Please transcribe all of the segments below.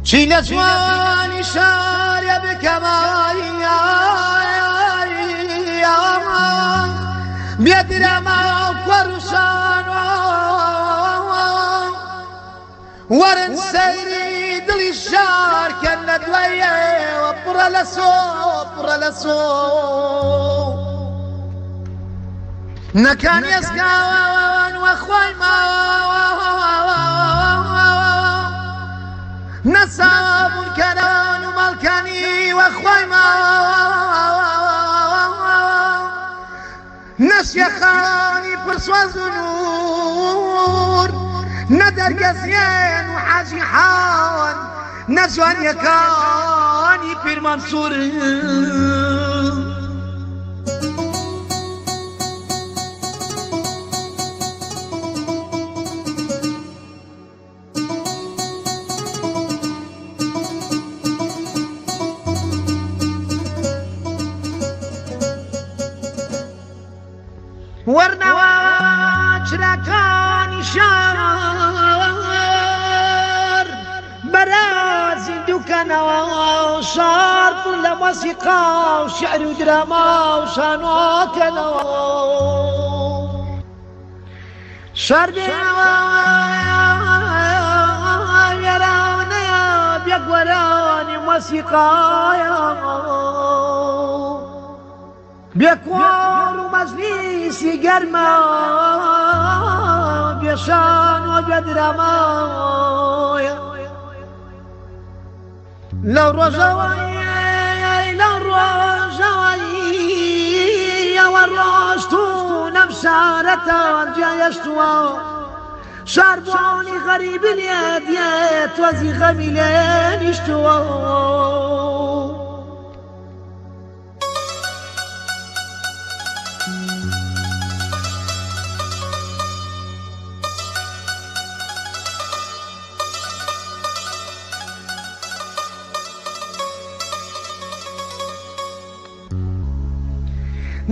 چی لە جوانی شارێ بکەمایی بێدرەما و کوەڕوشان وەرن سەیری دڵی شارکەن لە دوایەوە پڕە لە سۆ نەکان ێزگاوان وە خۆی ماوە نەسابوون کەران و ماڵکانی وە خۆی ماوە نەشیەخانی پرسوەز و نور نەدەرگەزیێن و حاجی حاوەن نەجوانیەکانی پیر مەنسوور وەرنەوە چراکانی شار بەرازی دووکەنەوە شار پڕ لە مۆسیقا و شیعر و دراما و شانۆکەنەوە شار بێنەوە وێرانەیە بێگوەرانی مۆسیقایە بێکوار و مەجلیسی گەرمە بێشان و بێدرەمایە لەو ڕۆژەوەیەوە ڕۆشت و نەم شارەتان جێیشتووە شاربوانی غەریبی لێ دێت وەزی غەمی لێ نیشتووە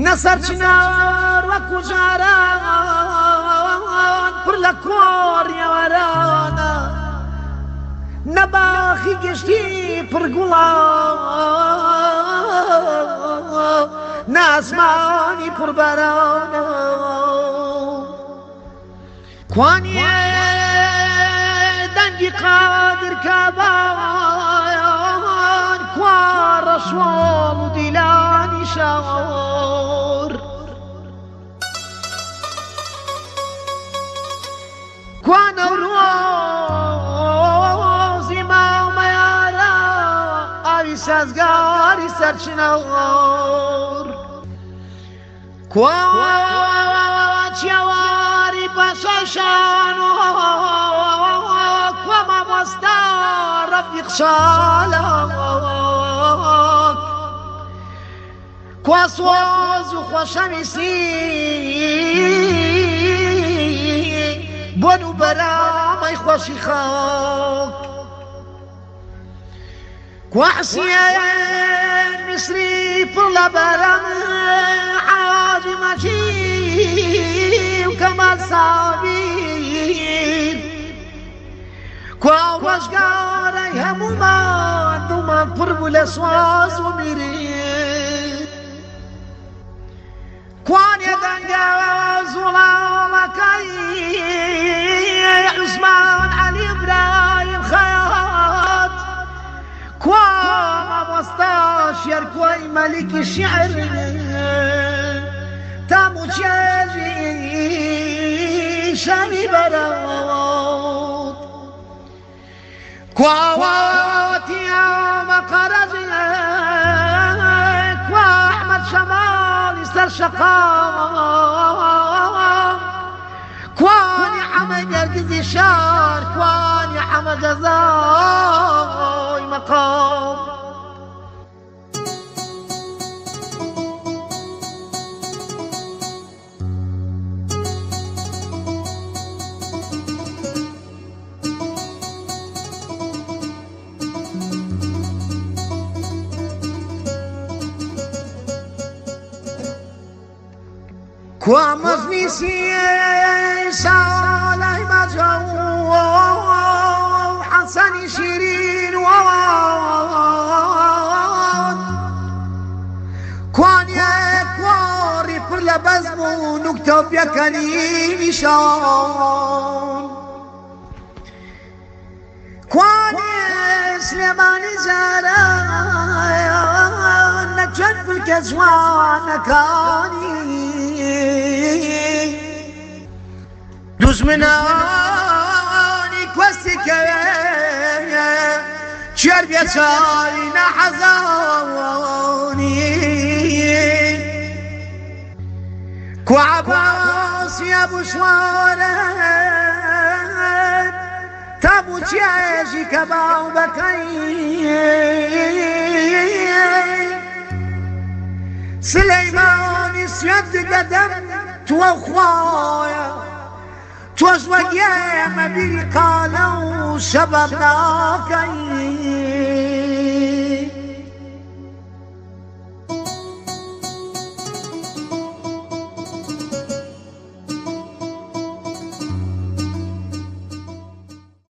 نەسەر چنار وەکو جاران پڕ لە کۆڕیەوەرانە نەباخی گشتی پڕگوڵان نازمانی پڕبەرانە کوانیە دەنگی قادر کابان کوا ڕەشوڵ و دیلانی شاور کوانە ڕۆزی ماومەیارە ئاوی سازگاری سەرچنەوەڕ چیاواری پاشەشان کوا مامۆستا ڕەفیق شالە کوا سۆز و خۆشەویستی بۆن و بەرامەی خۆشی خەڵک کوا حسێن میسری پڕ لە بەرەم حاجی مەجید و کەمال سابیر کوا وەژگارەی هەموومان دڵمان پڕ بوو لە سواز و میرین کوانێ دەنگە زوڵاڵەکەی عوسمان عەلی ئیبراهیم خەیات کوا مامۆستا شێرکۆی مەلیکی شیعر تاموچێژی شەمی بەرەوت کواوەتیە مەقەرەزی کوا ئەحمەد شەماڵی سەر شەقام کوانی حەمە نەرگزی شار کوانی حەمە جەزای مەقام کوا مەجلیسی ساڵای مەجەو حەسەنی شیرین و و نکتۆپیەکەنی نیشان کوانێ سلێمانی جاران نەچەند فلکە جوانەکانی دوژمنانی کوەستی کەوێ چێر بێچاری نەحەزانی کو عەباسیە بوشوارە تابو چێژی کە باو بەکەی سلەیمانی سوێند دەدەم توە خوایە تۆش وەک ئێمە بیری قالە و شەبەب ناکەی